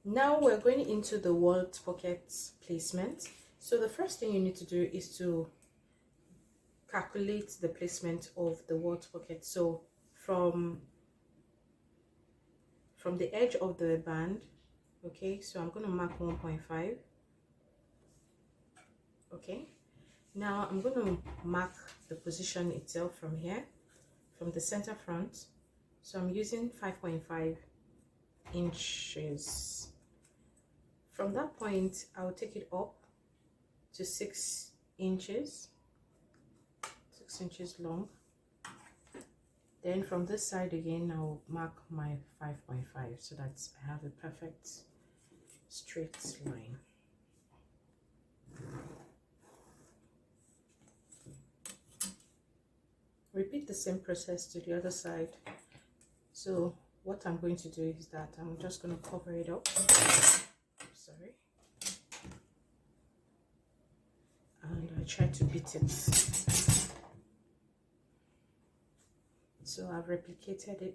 Now we're going into the welt pocket placement. So the first thing you need to do is to calculate the placement of the welt pocket. So from the edge of the band, okay, so I'm going to mark 1.5. okay, now I'm going to mark the position itself from here, from the center front. So I'm using 5.5 inches. From that point, I'll take it up to 6 inches, 6 inches long. Then from this side again, I'll mark my 5.5 so that I have a perfect straight line. Repeat the same process to the other side. So what I'm going to do is that I'm just going to cover it up. Sorry. And I try to beat it. So I've replicated it.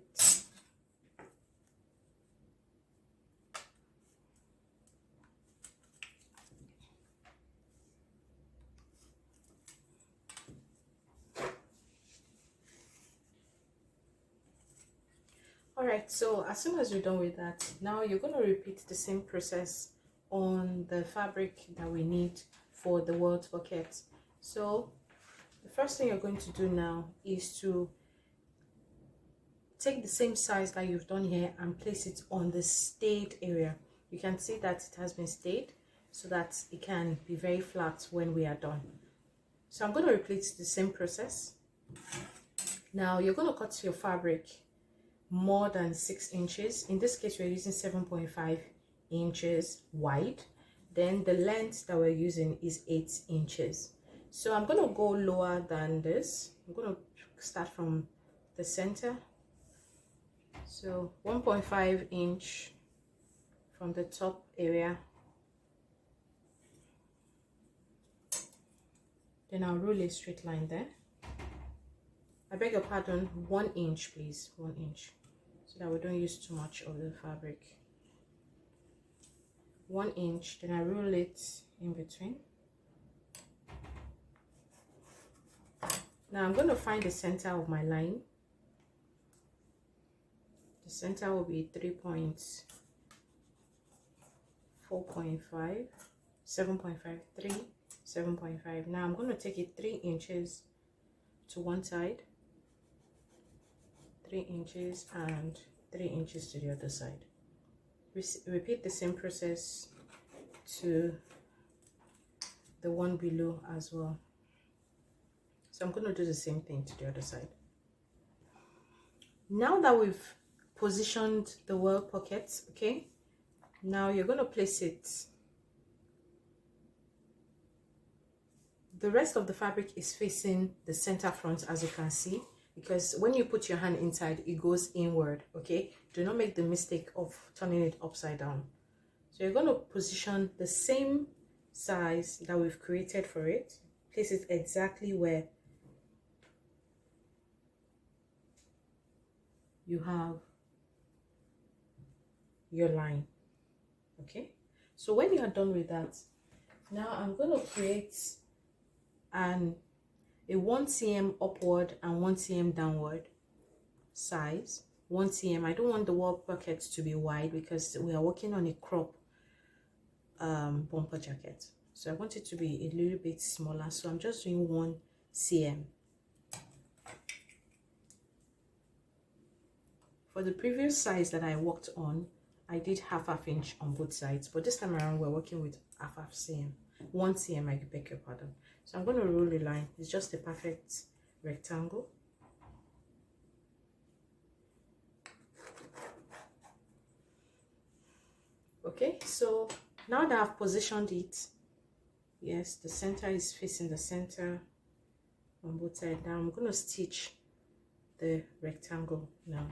Alright, so as soon as you're done with that, now you're going to repeat the same process on the fabric that we need for the welt pocket. So the first thing you're going to do now is to take the same size that you've done here and place it on the stayed area. You can see that it has been stayed so that it can be very flat when we are done. So I'm going to repeat the same process. Now you're going to cut your fabric more than 6 inches. In this case, we're using 7.5 inches wide. Then the length that we're using is 8 inches. So I'm going to go lower than this. I'm going to start from the center. So 1.5 inch from the top area. Then I'll roll a straight line there. I beg your pardon, 1 inch please, 1 inch, so that we don't use too much of the fabric. 1 inch, then I roll it in between. Now I'm going to find the center of my line. The center will be 4.5, 7.5, 3, 7.5. Now I'm going to take it 3 inches to one side, 3 inches, and 3 inches to the other side. Repeat the same process to the one below as well. So I'm going to do the same thing to the other side. Now that we've positioned the welt pockets, okay, now you're going to place it. The rest of the fabric is facing the center front, as you can see, because when you put your hand inside, it goes inward, okay? Do not make the mistake of turning it upside down. So you're going to position the same size that we've created for it. Place it exactly where you have your line, okay? So when you are done with that, now I'm going to create a 1 cm upward and 1 cm downward size. 1 cm. I don't want the welt pocket to be wide because we are working on a crop bumper jacket, so I want it to be a little bit smaller, so I'm just doing 1 cm. For the previous size that I worked on, I did half inch on both sides, but this time around we're working with half cm. 1 cm, I beg your pardon. So I'm going to roll a line. It's just a perfect rectangle. Okay, so now that I've positioned it, yes, the center is facing the center on both sides. Now I'm going to stitch the rectangle now.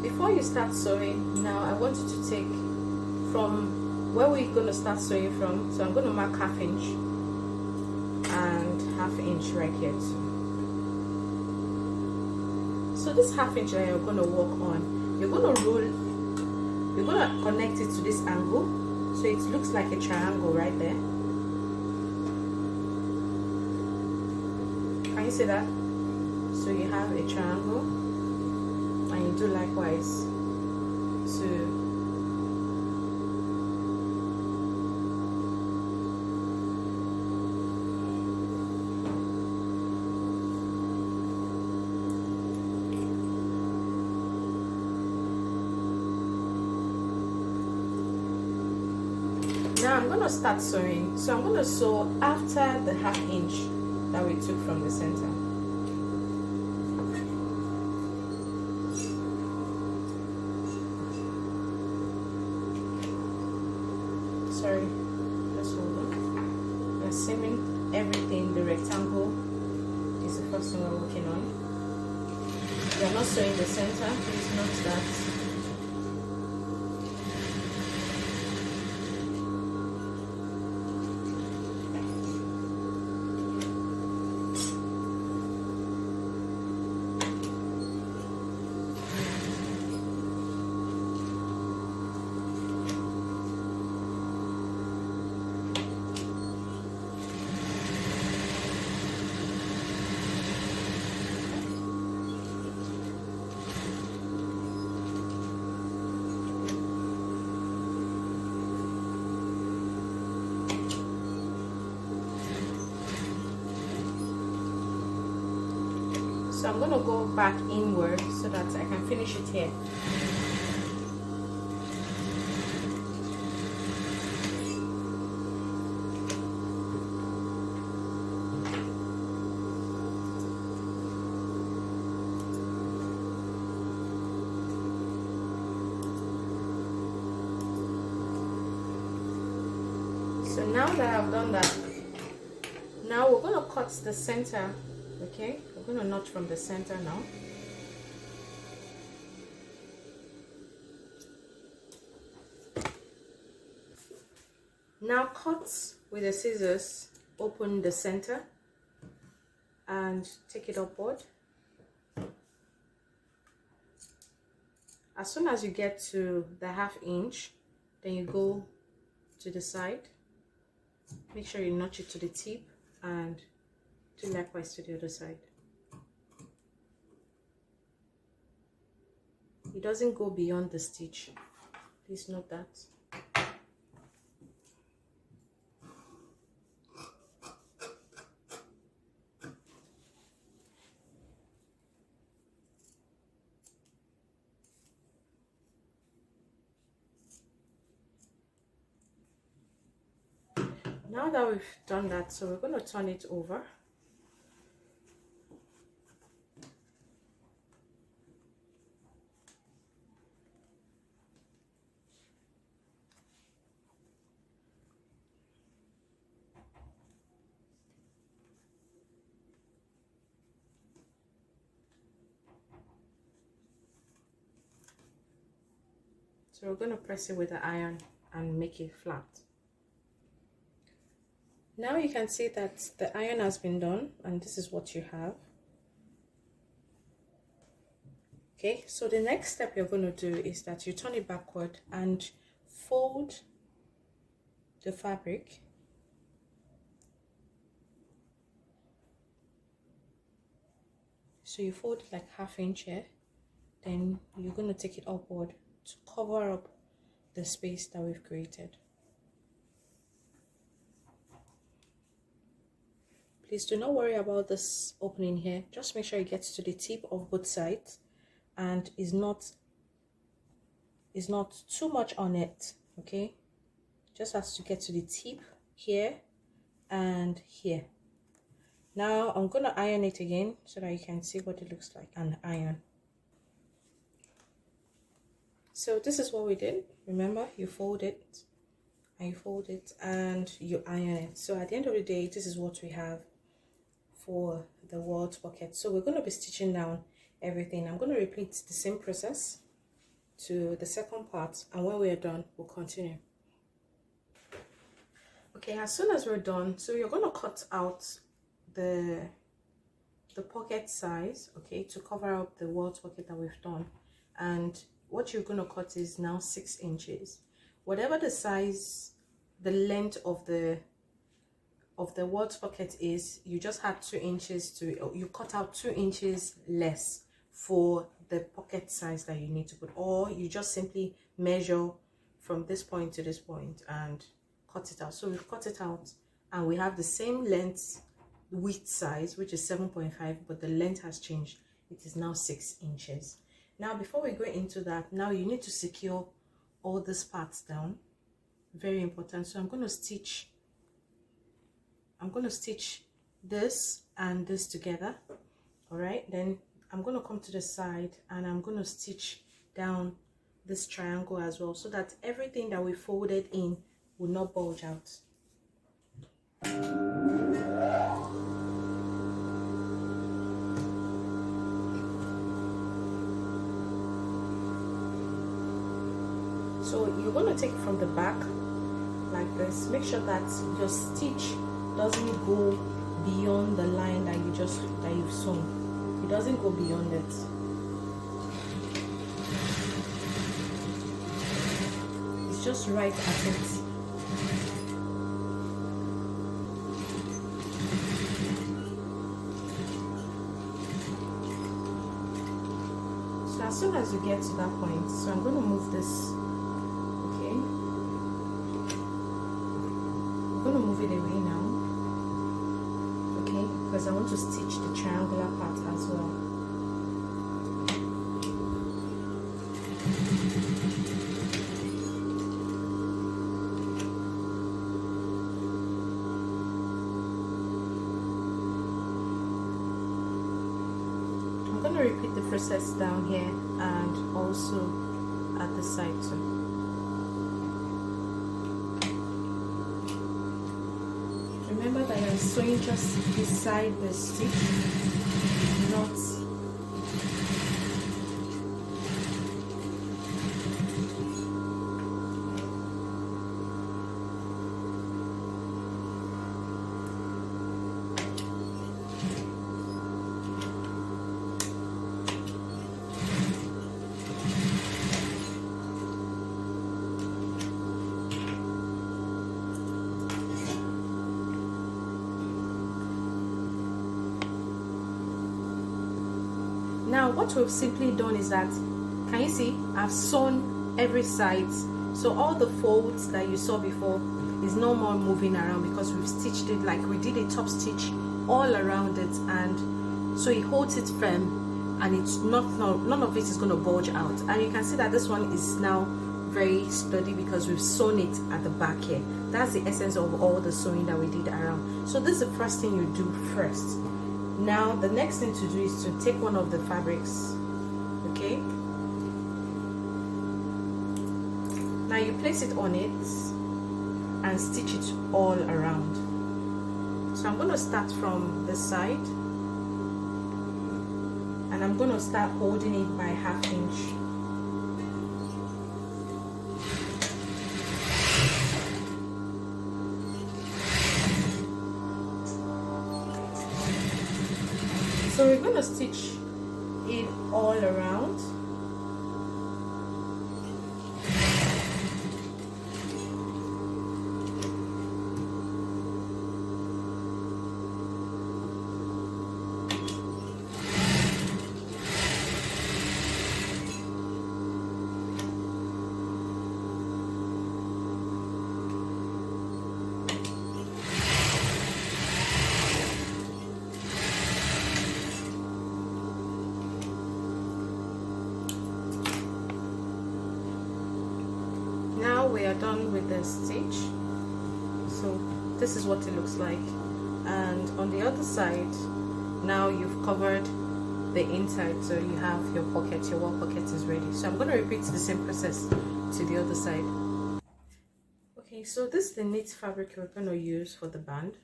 Before you start sewing, now I want you to take from where we're going to start sewing from. So I'm going to mark ½ inch and ½ inch right here too. So this half inch that you're going to work on, you're going to roll, you're going to connect it to this angle so it looks like a triangle right there. Can you see that? So you have a triangle, and you do likewise to now I'm going to start sewing. So I'm going to sew after the half inch that we took from the center. Sorry, just hold on. We're seaming everything. The rectangle is the first one we're working on. We are not sewing the center, please note that. So I'm going to go back inward so that I can finish it here. So now that I've done that, now we're going to cut the center. Okay, we're going to notch from the center now. Now cut with the scissors, open the center and take it upward. As soon as you get to the half inch, then you go to the side. Make sure you notch it to the tip and do likewise to the other side. It doesn't go beyond the stitch. Please note that. Now that we've done that, so we're going to turn it over. So we're going to press it with the iron and make it flat. Now you can see that the iron has been done, and this is what you have. Okay, so the next step you're going to do is that you turn it backward and fold the fabric. So you fold it like half inch here, then you're going to take it upward to cover up the space that we've created. Please do not worry about this opening here. Just make sure it gets to the tip of both sides and is not too much on it. Okay, just has to get to the tip here and here. Now I'm going to iron it again so that you can see what it looks like and iron. So this is what we did. Remember, you fold it and you fold it and you iron it. So at the end of the day, this is what we have for the welt pocket. So we're going to be stitching down everything. I'm going to repeat the same process to the second part, and when we are done, we'll continue. Okay, as soon as we're done, so you're going to cut out the the pocket size, okay, to cover up the welt pocket that we've done. And what you're going to cut is now 6 inches. Whatever the size, the length of the welt pocket is, you just have 2 inches to, you cut out 2 inches less for the pocket size that you need to put, or you just simply measure from this point to this point and cut it out. So we've cut it out and we have the same length, width size, which is 7.5, but the length has changed. It is now 6 inches. Now before we go into that, now you need to secure all these parts down. Very important. So I'm going to stitch this and this together. All right, then I'm going to come to the side and I'm going to stitch down this triangle as well, so that everything that we folded in will not bulge out. So you're going to take it from the back like this. Make sure that your stitch doesn't go beyond the line that you've sewn. It doesn't go beyond it. It's just right at it. So as soon as you get to that point, so I'm going to move this, okay? I'm going to move it away now, okay? Because I want to stitch the triangular part as well. I'm going to repeat the process down here and also at the side too. Remember that you're sewing just beside the stitch, not Now what we've simply done is that, can you see, I've sewn every side, so all the folds that you saw before is no more moving around because we've stitched it, like we did a top stitch all around it, and so it holds it firm and it's none of it is going to bulge out. And you can see that this one is now very sturdy because we've sewn it at the back here. That's the essence of all the sewing that we did around. So this is the first thing you do first. Now the next thing to do is to take one of the fabrics, okay? Now you place it on it and stitch it all around. So I'm going to start from the side and I'm going to start holding it by 1/2 inch. So we're going to stitch it all around. Now we are done with the stitch. So this is what it looks like, and on the other side now you've covered the inside, so you have your pocket, your welt pocket is ready. So I'm going to repeat the same process to the other side. Okay, so this is the knit fabric we're going to use for the band.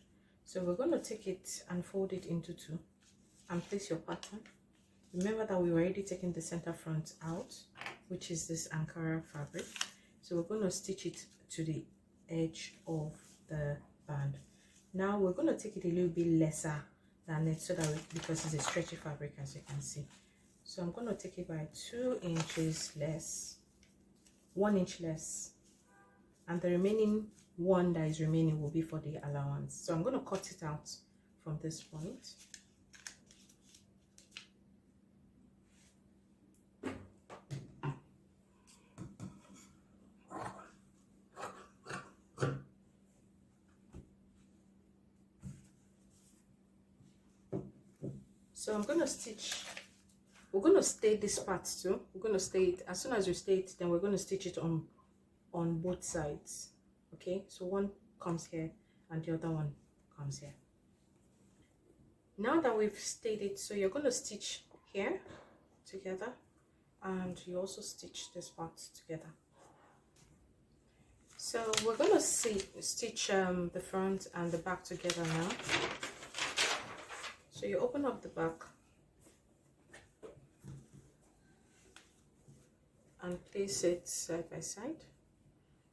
So we're going to take it and fold it into 2 and place your pattern. Remember that we've already taken the center front out, which is this Ankara fabric. So we're going to stitch it to the edge of the band. Now we're going to take it a little bit lesser than it, so that because it's a stretchy fabric, as you can see. So I'm going to take it by 2 inches less, 1 inch less, and the remaining one that is remaining will be for the allowance. So I'm going to cut it out from this point. So I'm going to stitch, we're going to stay this part too. We're going to stay it, as soon as you stay it, then we're going to stitch it on both sides. Okay, so one comes here and the other one comes here. Now that we've stayed it, so you're going to stitch here together, and you also stitch this part together. So we're going to stitch the front and the back together now. So you open up the back and place it side by side.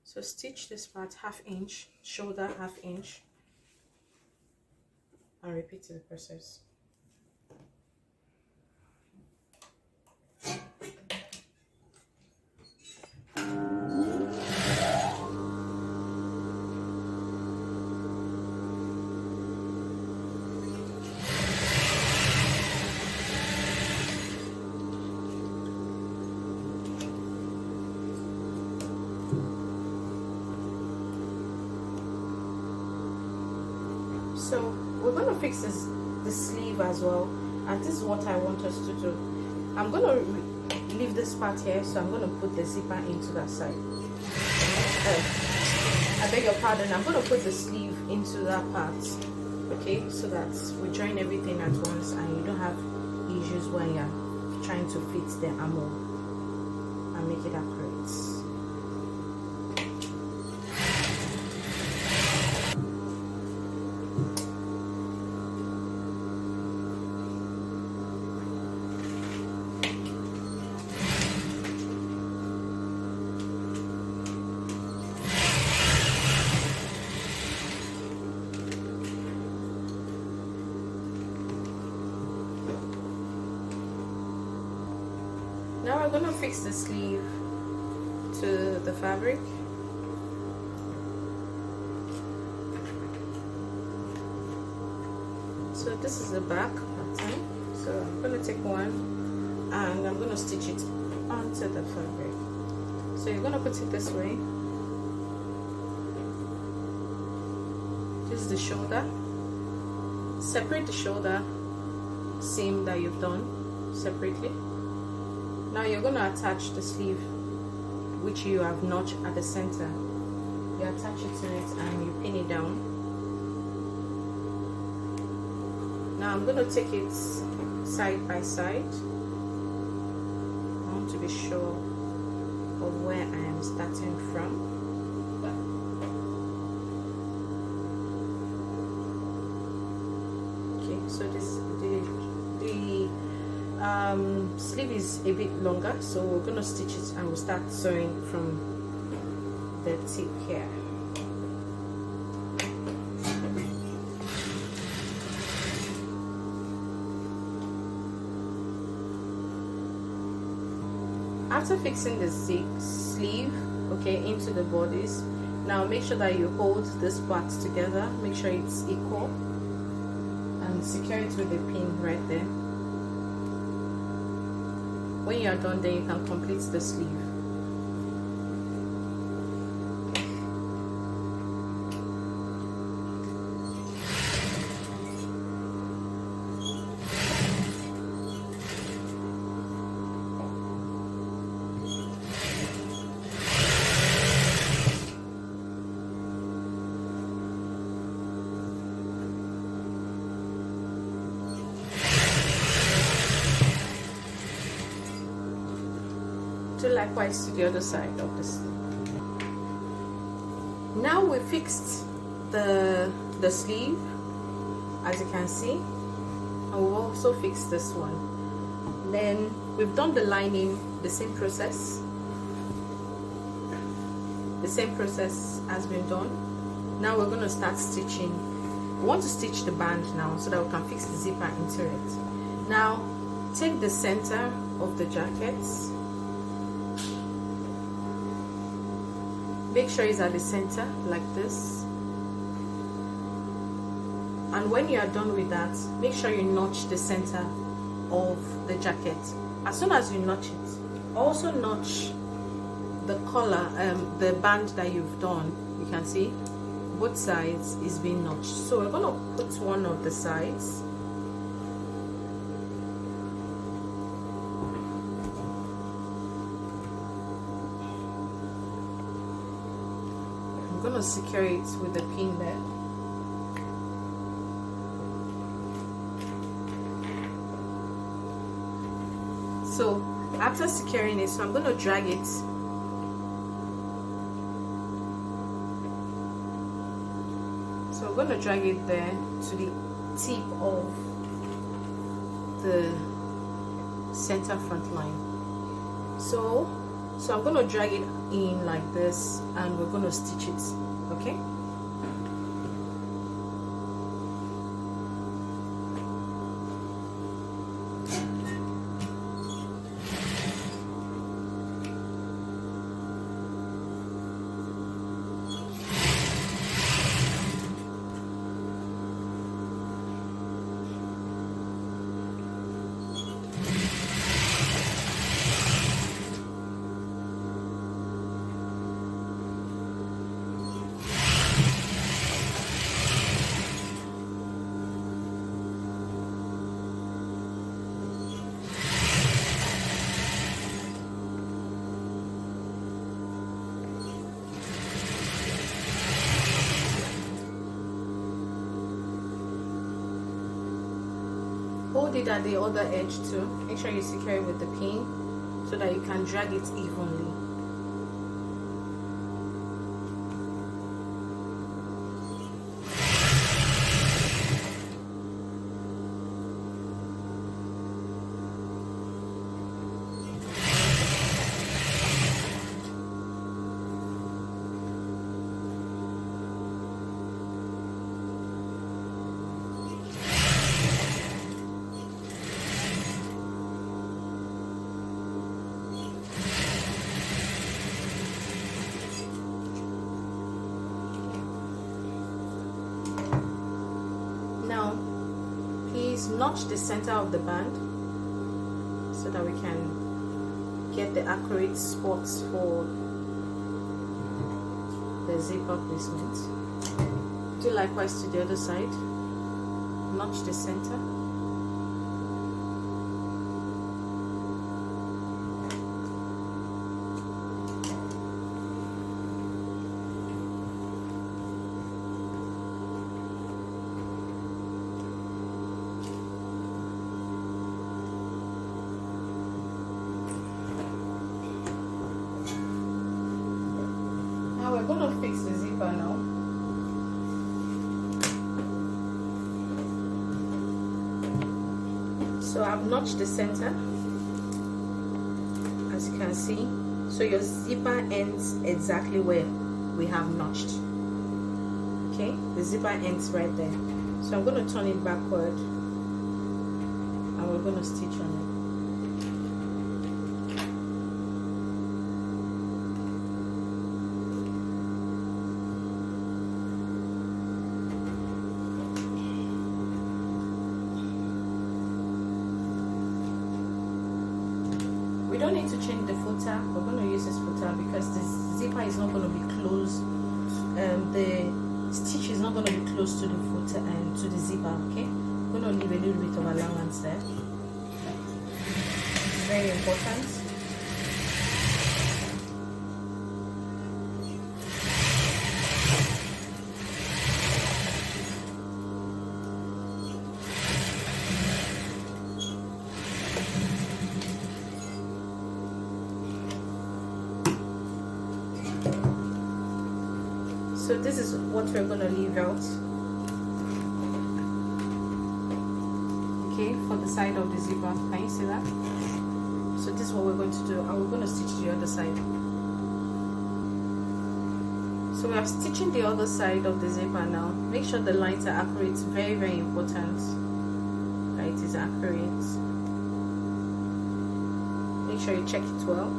So stitch this part 1/2 inch, shoulder 1/2 inch, and repeat the process. So we're going to fix the sleeve as well, and this is what I want us to do. I'm going to leave this part here, so I'm going to put the zipper into that side. I beg your pardon, I'm going to put the sleeve into that part, okay, so that we join everything at once and you don't have issues when you're trying to fit the armor and make it accurate. Now we're going to fix the sleeve to the fabric. So this is the back pattern. So I'm going to take one and I'm going to stitch it onto the fabric. So you're going to put it this way. This is the shoulder. Separate the shoulder seam that you've done separately. Now you're going to attach the sleeve, which you have notched at the center. You attach it to it and you pin it down. Now I'm going to take it side by side. I want to be sure of where I am starting from. Okay, so this sleeve is a bit longer, so we're going to stitch it and we'll start sewing from the tip here. After fixing the sleeve, okay, into the bodice, now make sure that you hold this part together, make sure it's equal, and secure it with a pin right there. When you are done, then you can complete the sleeve. Do likewise to the other side of the sleeve. Now we fixed the sleeve, as you can see, and we've also fixed this one. Then we've done the lining, the same process. The same process has been done. Now we're going to start stitching we want to stitch the band now so that we can fix the zipper into it. Now take the center of the jacket, make sure it's at the center like this, and when you are done with that, make sure you notch the center of the jacket. As soon as you notch it, also notch the collar, the band that you've done. You can see both sides is being notched, so we're going to put one of the sides. I'm going to secure it with the pin there. So after securing it, so I'm going to drag it I'm going to drag it there to the tip of the center front line. So I'm going to drag it in like this, and we're going to stitch it. Okay. Hold it at the other edge too. Make sure you secure it with the pin so that you can drag it evenly. Notch the center of the band so that we can get the accurate spots for the zipper placement. Do likewise to the other side. Notch the center. We're going to fix the zipper now. So I've notched the center, as you can see. So your zipper ends exactly where we have notched. Okay, the zipper ends right there. So I'm going to turn it backward, and we're going to stitch on it. We don't need to change the footer. We're going to use this footer because the zipper is not going to be close. The stitch is not going to be close to the footer and to the zipper. Okay, we're going to leave a little bit of allowance there. Very important. So this is what we're going to leave out, okay, for the side of the zipper. Can you see that? So this is what we're going to do, and we're going to stitch the other side. So we are stitching the other side of the zipper now. Make sure the lines are accurate. Very, very important that it is accurate. Make sure you check it well.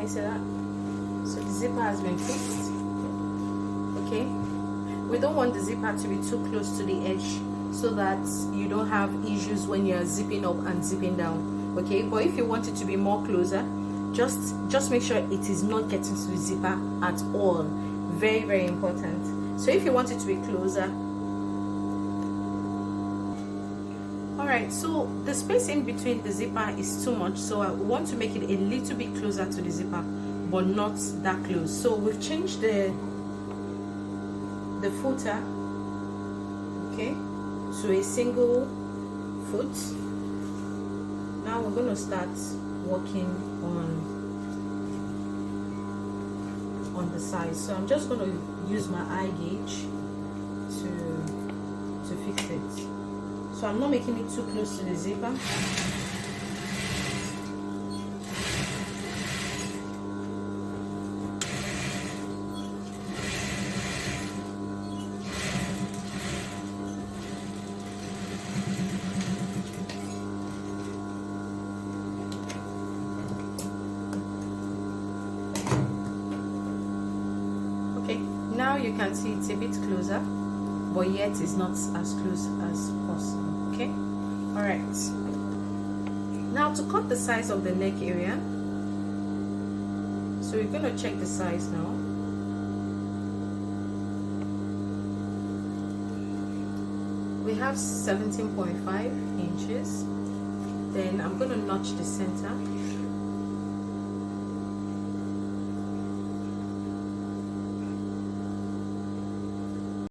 See that? So the zipper has been fixed. Okay, we don't want the zipper to be too close to the edge so that you don't have issues when you're zipping up and zipping down. Okay, but if you want it to be more closer, just make sure it is not getting to the zipper at all. Very, very important. So if you want it to be closer, alright, so the space in between the zipper is too much, so I want to make it a little bit closer to the zipper, but not that close. So we've changed the footer, okay, to a single foot. Now we're going to start working on the size. So I'm just going to use my eye gauge to fix it. So I'm not making it too close to the zipper. Okay, now you can see it's a bit closer, but yet it's not as close as possible. Okay, all right, now to cut the size of the neck area, so we're going to check the size now. We have 17.5 inches. Then I'm going to notch the center.